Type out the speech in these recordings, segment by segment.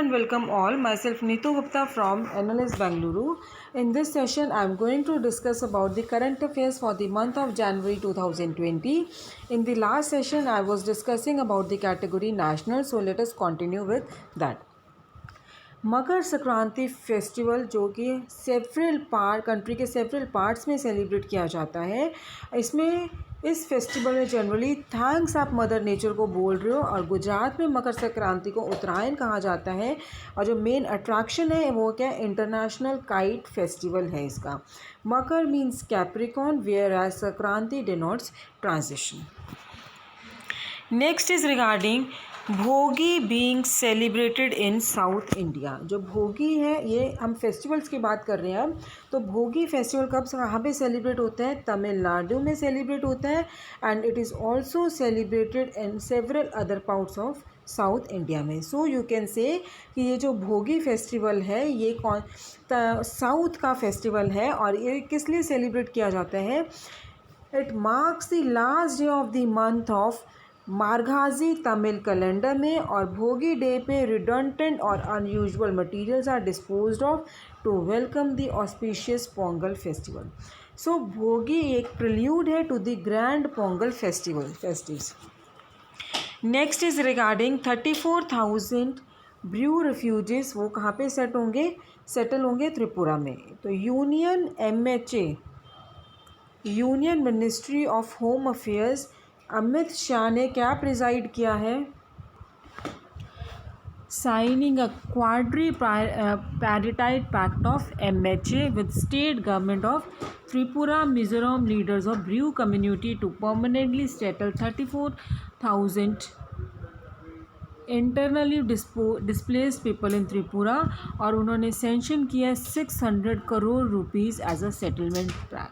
and welcome all. Myself Neetu Gupta from NLS Bangalore. In this session, I am going to discuss about the current affairs for the month of January 2020. In the last session, I was discussing about the category national. So let us continue with that. Makar Sankranti festival जो कि country के several parts में celebrate किया जाता है, इसमें इस festival में जनरली थैंक्स आप मदर नेचर को बोल रहे हो। और गुजरात में मकर संक्रांति को उत्तरायण कहा जाता है और जो मेन अट्रैक्शन है वो क्या है, इंटरनेशनल काइट फेस्टिवल है इसका। मकर means Capricorn where as Sankranti denotes transition. Next is regarding भोगी being celebrated in south India. जो भोगी है, ये हम फेस्टिवल्स की बात कर रहे हैं अब। तो भोगी फेस्टिवल कब कहाँ पे सेलिब्रेट होता है? तमिलनाडु में सेलिब्रेट होता है and it is also celebrated in several other parts of South India में। सो यू कैन से कि ये जो भोगी फेस्टिवल है ये साउथ का फेस्टिवल है और ये किस लिए सेलिब्रेट किया जाता है? It marks the last day of the month of Margazhi Tamil calendar में। और भोगी डे पे रिडंडेंट और unusual materials are disposed of to welcome the auspicious Pongal festival. So Bhogi एक प्रिल्यूड है to the grand Pongal festives. Next is regarding 34,000 Bru refugees, वो कहाँ पे settle होंगे? त्रिपुरा में। तो union MHA, union ministry of home affairs, Amit Shah ने क्या प्रिजाइड किया है? Signing a quadripartite pact of MHA with state government of Tripura, Mizoram leaders of Bru community to permanently settle 34,000 internally displaced people in Tripura. और उन्होंने सेंशन किया 600 crore rupees as a settlement track.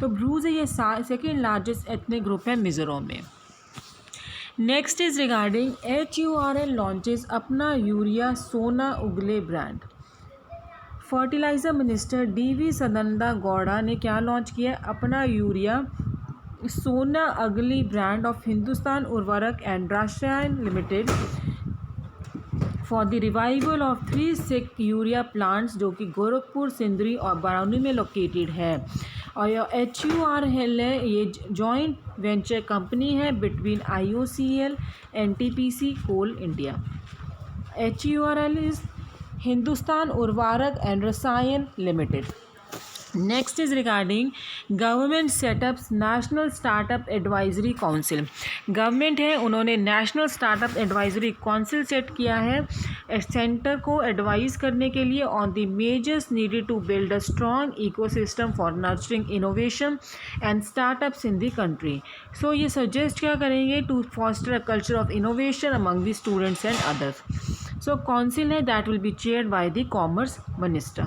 तो ब्रूज है, ये सेकेंड लार्जेस्ट एथनिक ग्रुप है मिजोरम में। Next is regarding HURL launches अपना urea Sona Ugle brand. Fertilizer minister DV Sadananda Gowda ने क्या लॉन्च किया? अपना यूरिया सोना अगली brand of Hindustan Urvarak and Rasayan limited for the revival of 3 sick urea plants जो कि गोरखपुर, सिंदरी और बरौनी में लोकेटेड है। और यह HURL है, ये जॉइंट वेंचर कंपनी है between IOCL NTPC coal India. HURL is Hindustan Urvarak and Rasayan limited. Next is regarding government setups national startup advisory council. Government है, उन्होंने national startup advisory council set किया है सेंटर को एडवाइज करने के लिए on the measures needed to build a strong ecosystem for nurturing innovation and startups in the country. So ये suggest क्या करेंगे? To foster a culture of innovation among the students and others. So council है that will be chaired by the commerce minister.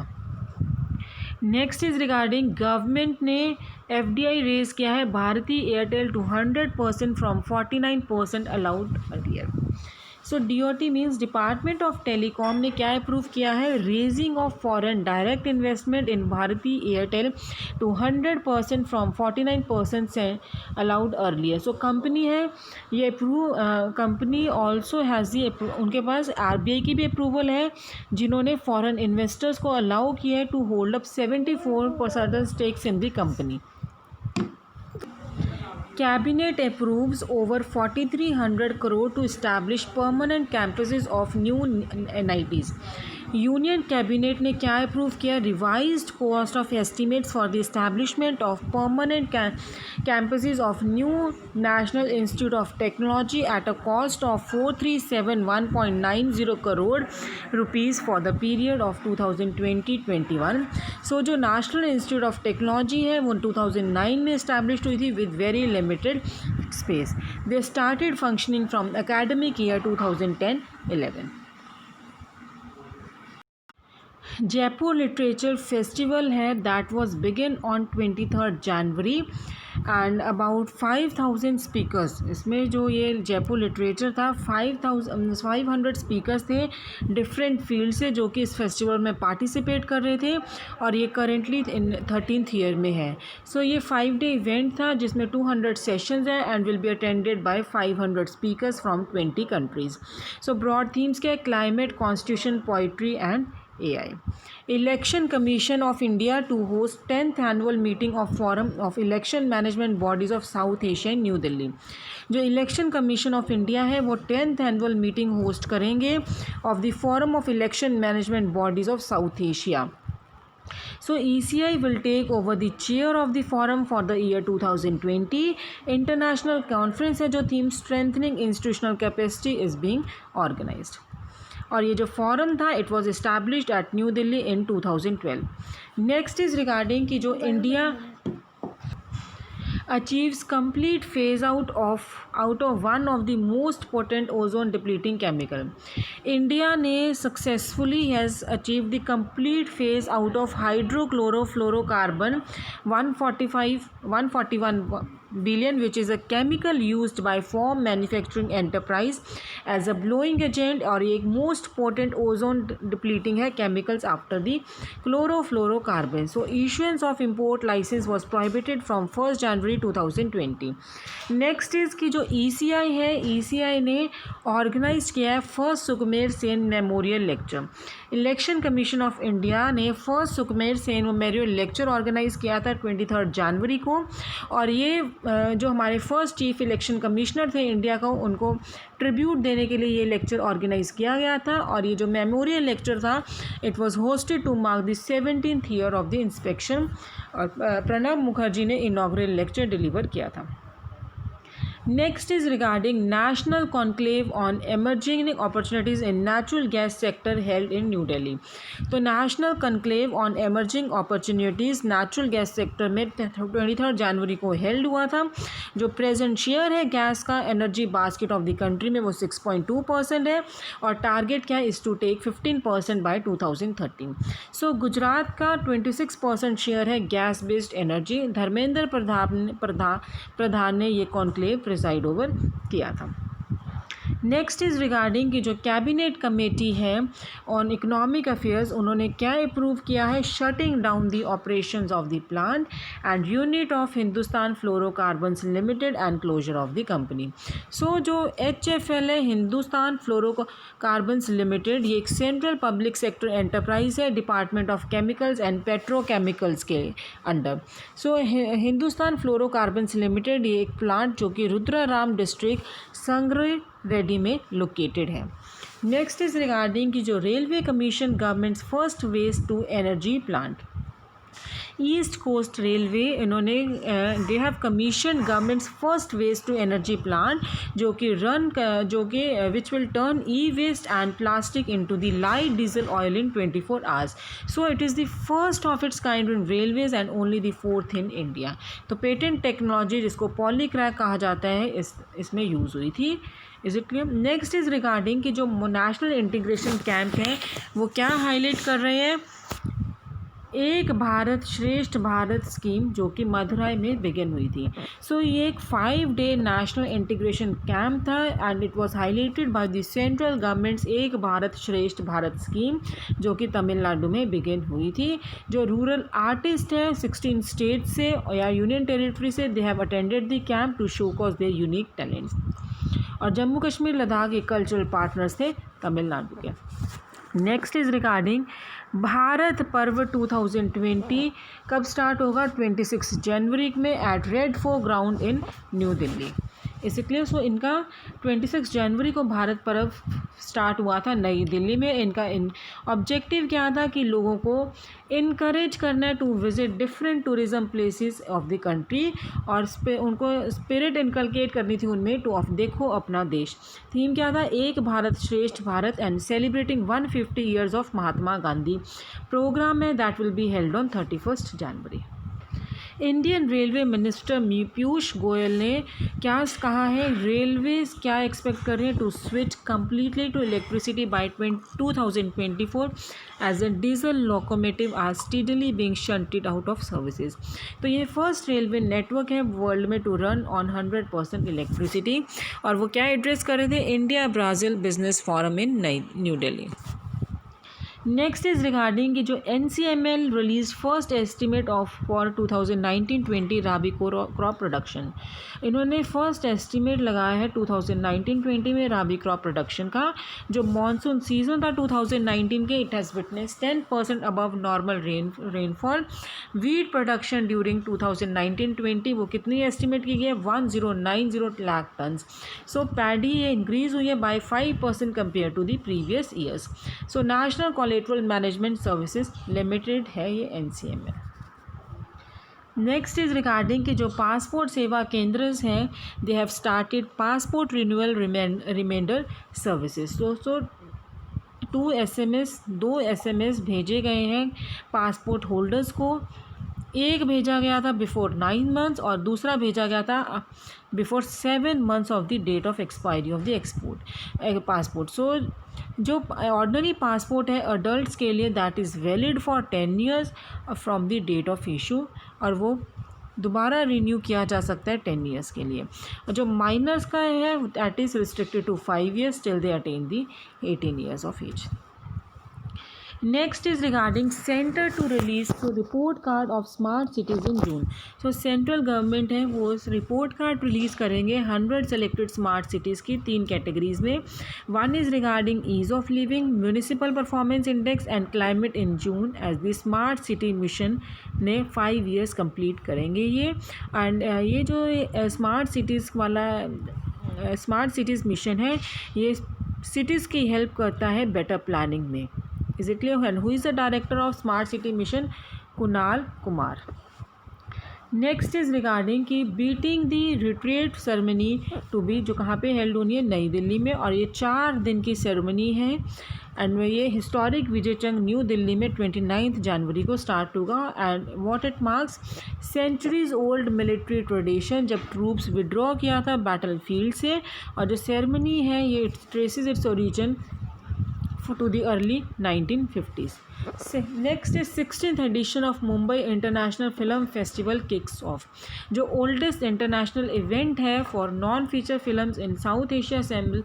Next is regarding government ने FDI raise किया है Bharti Airtel to 100% from 49% allowed earlier. So DOT means department of telecom ने क्या approve किया है? Raising of foreign direct investment in Bharti Airtel to 100% from 49% से allowed earlier. So company है ये कंपनी ऑल्सो हैज़ उनके पास RBI की भी अप्रूवल है जिन्होंने फॉरेन इन्वेस्टर्स को अलाउ किया है to hold up 74% stakes in the company. Cabinet approves over 4,300 crore to establish permanent campuses of new NITs. Union cabinet ने क्या अप्रूव किया? Revised cost of estimates for the establishment of permanent campuses of new national institute of technology at a cost of 4,371.90 crore rupees for the period of 2020-21। सो जो national institute of technology है वो 2009 में establish हुई थी with very limited space. They started functioning from academic year 2010-11। Jaipur literature festival है that was begin on 23 January and about 5000 speakers, इसमें जो ये जयपुर लिटरेचर था 500 स्पीकर्स थे डिफरेंट फील्ड से जो कि इस फेस्टिवल में पार्टिसिपेट कर रहे थे और ये करेंटली इन 13th ईयर में है। सो ये 5-day इवेंट था जिसमें 200 सेशंस हैं and will be attended by 500 speakers from 20 countries. So broad themes के climate, constitution, poetry and AI. Election Commission of India to host 10th annual meeting of Forum of Election Management Bodies of South Asia in New Delhi. जो election commission of India है वो 10th annual meeting host करेंगे of the forum of election management bodies of south Asia. So ECI will take over the chair of the forum for the year 2020. International conference है जो theme strengthening institutional capacity is being organized. और ये जो forum था it was established eight new Delhi in 2012. Next is regarding कि जो India achieves complete phase out of one of the most potent ozone depleting chemical. India ने successfully has achieved the complete phase out of hydrochlorofluorocarbon 141 billion, which is a chemical used by foam manufacturing enterprise as a blowing agent और एक most potent ozone depleting है chemicals after the chlorofluorocarbon. So issuance of import license was prohibited from 1st January 2020. Next is की जो ECI है, ECI ने organise किया है first Sukumar Sen memorial lecture. Election commission of India ने first Sukumar Sen memorial lecture organise किया था 23 जनवरी को और ये जो हमारे फर्स्ट चीफ इलेक्शन कमिश्नर थे इंडिया का उनको ट्रिब्यूट देने के लिए ये लेक्चर ऑर्गेनाइज किया गया था और ये जो मेमोरियल लेक्चर था it was hosted to mark the 17th year of the inspection और प्रणब मुखर्जी ने इनॉग्रेल लेक्चर डिलीवर किया था। Next is regarding National Conclave on Emerging Opportunities in Natural Gas Sector held in New Delhi. तो National Conclave on Emerging Opportunities Natural Gas Sector में 23 जनवरी को held हुआ था। जो प्रेजेंट शेयर है गैस का energy basket of the country में वो 6.2% है और टारगेट क्या है इज़ टू टेक 15% बाय 2013। सो गुजरात का 26% शेयर है gas based energy. Dharmendra Pradhan ने ये कॉन्क्लेव प्रिसाइड ओवर किया था। नेक्स्ट इज़ रिगार्डिंग कि जो कैबिनेट कमेटी है ऑन इकोनॉमिक अफेयर्स उन्होंने क्या अप्रूव किया है, shutting down the operations of the plant and unit of Hindustan fluorocarbons limited and closure of the company. So जो HFL है हिंदुस्तान फ्लोरोकार्बन्स लिमिटेड ये एक सेंट्रल पब्लिक सेक्टर एंटरप्राइज है department of chemicals and petrochemicals के अंडर। So Hindustan fluorocarbons limited ये एक plant जो कि रुद्राराम डिस्ट्रिक्ट संग्रह रेड्डी में लोकेटेड है। नेक्स्ट इज रिगार्डिंग कि जो railway commission government's first waste to energy plant. East coast railway इन्होंने they have commission government's first waste to energy plant जो कि which will turn e waste and plastic into the light diesel oil in 24 hours. So it is the first of its kind in railways and only the 4th in India. तो patent technology जिसको Polycrack कहा जाता है इसमें use हुई थी। Is it clear? Next is regarding कि जो नेशनल इंटीग्रेशन कैंप हैं वो क्या हाईलाइट कर रहे हैं, एक भारत श्रेष्ठ भारत स्कीम जो कि मदुरई में बिगिन हुई थी। सो ये एक 5-day नेशनल इंटीग्रेशन कैंप था and it was highlighted by the central governments एक भारत श्रेष्ठ भारत स्कीम जो कि तमिलनाडु में बिगिन हुई थी। जो रूरल आर्टिस्ट हैं 16 स्टेट से या यूनियन टेरिटरी से they have attended the camp two show cause there unique talents. और जम्मू कश्मीर लद्दाख के कल्चरल पार्टनर्स थे तमिलनाडु के। नेक्स्ट इज़ रिगार्डिंग भारत पर्व 2020 कब स्टार्ट होगा, 26 जनवरी में at Red Fort ground in New Delhi. इसे क्लियर? सो इनका 26 जनवरी को भारत पर्व स्टार्ट हुआ था नई दिल्ली में। इनका ऑब्जेक्टिव क्या था कि लोगों को इनकरेज करना है to visit different tourism places of the country और उनको स्पिरिट इनकलकेट करनी थी उनमें टू ऑफ देखो अपना देश। थीम क्या था, Ek Bharat Shreshtha Bharat and celebrating 150 years of Mahatma Gandhi. Programme है that will be held on 31 January. Indian railway minister Piyush Goyal ने क्या कहा है, रेलवे क्या एक्सपेक्ट कर रहे हैं, to switch completely to electricity by 2024 as a diesel locomotive are steadily being shunted out of services. तो ये फर्स्ट रेलवे नेटवर्क है वर्ल्ड में टू रन ऑन 100% इलेक्ट्रिसिटी, और वो क्या एड्रेस कर रहे थे, India Brazil business forum in New Delhi. Next is regarding कि जो NCML release first estimate of for 2019-20 rabi crop production. इन्होंने फर्स्ट एस्टिमेट लगाया है 2019-20 में राबी क्रॉप प्रोडक्शन का। जो मॉनसून सीजन था 2019 के, it has witness 10% above normal rainfall. Wheat production during 2019-20 वो कितनी एस्टिमेट की गई है, 1090 lakh tons. So paddy increase हुई है by 5% compare to the previous years. So national collateral management services limited है ये NCML। नेक्स्ट इज रिगार्डिंग कि जो पासपोर्ट सेवा केंद्र हैं, they have started passport renewal reminder services. So 2 SMS भेजे गए हैं पासपोर्ट होल्डर्स को। एक भेजा गया था बिफोर 9 मंथ्स और दूसरा भेजा गया था before 7 months of the date of expiry of the passport. So जो ऑर्डनरी पासपोर्ट है अडल्ट्स के लिए, that is valid for 10 years from the date of issue, और वो दोबारा रिन्यू किया जा सकता है 10 years के लिए। और जो माइनर्स का है that is restricted to 5 years till they attain the 18 years of age. Next is regarding centre to release to report card of smart cities in June. So central government है वो report card release करेंगे 100 selected smart cities की 3 categories में। One is regarding ease of living, municipal performance index and climate in June, as the smart city mission ने 5 years complete करेंगे ये। And ये जो स्मार्ट सिटीज़ वाला स्मार्ट सिटीज़ मिशन है, ये सिटीज़ की हेल्प करता है बेटर प्लानिंग में। Is it clear? And who is the director of Smart City Mission? Kunal Kumar. Next is regarding कि beating the retreat ceremony to be, जो कहाँ पे हेल्ड होनी है, नई दिल्ली में, और ये 4 दिन की सेरेमनी है। एंड ये हिस्टोरिक विजय चंग न्यू दिल्ली में 29 जनवरी को स्टार्ट होगा। And what it marks, centuries old military tradition, जब ट्रूप्स विड्रॉ किया था बैटल फील्ड से। और जो सेरेमनी है ये traces its origin to the early 1950s. Next is 16th edition of Mumbai International Film Festival kicks off, जो oldest international event है for non-feature films in South Asia assemble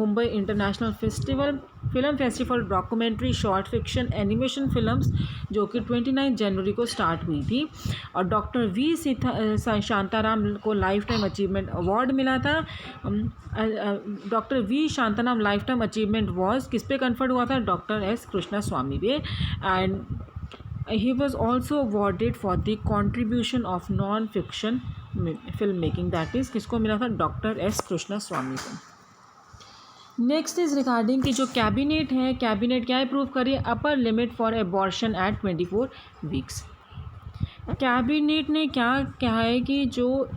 Mumbai International Film Festival documentary, short fiction, animation films, जो कि 29 जनवरी को start हुई थी। और doctor V Shantaram को life time achievement award मिला था। Doctor V Shantaram life time achievement was किस पे कन्फर्ड हुआ था, डॉक्टर S कृष्णा स्वामी पे। And he was also awarded for the contribution of non-fiction filmmaking, that is किसको मिला था, डॉक्टर S कृष्णा स्वामी को। नेक्स्ट इज़ रिगार्डिंग कि जो कैबिनेट है, कैबिनेट क्या अप्रूव करिए, upper limit for abortion at 24 weeks. Cabinet ने क्या कहा है कि जो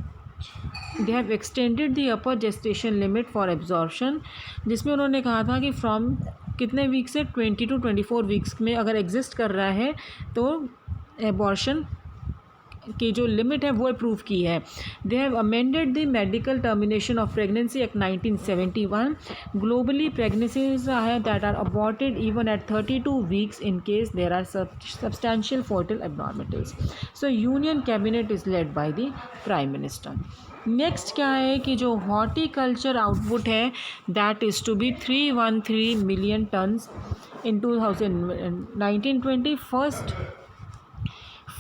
they have extended the upper gestation limit for absorption, जिसमें उन्होंने कहा था कि फ्रॉम कितने वीक से 20 to 24 वीक्स में अगर एग्जिस्ट कर रहा है तो एबॉर्शन की जो लिमिट है वो अप्रूव की है। They have amended the medical termination of pregnancy act 1971। Globally pregnancies है that are aborted even at 32 weeks in case there are substantial fertile abnormalities. So union cabinet is led by the prime minister. Next क्या है कि जो horticulture output है that is to be 313 million tons in 2019-20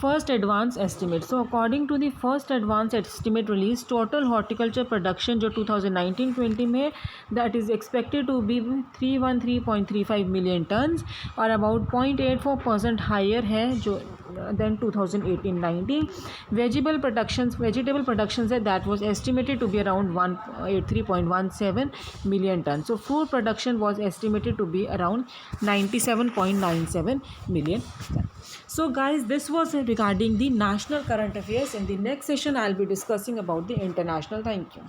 first advance estimate. So according to the first advance estimate release, total horticulture production जो 2019-20 में that is expected to be 313.35 million tons और about 0.84% higher है जो than 2018-19. vegetable productions है that was estimated to be around 183.17 million tons. So food production was estimated to be around 97.97 million tons. So guys, this was regarding the national current affairs. In the next session I'll be discussing about the international. Thank you.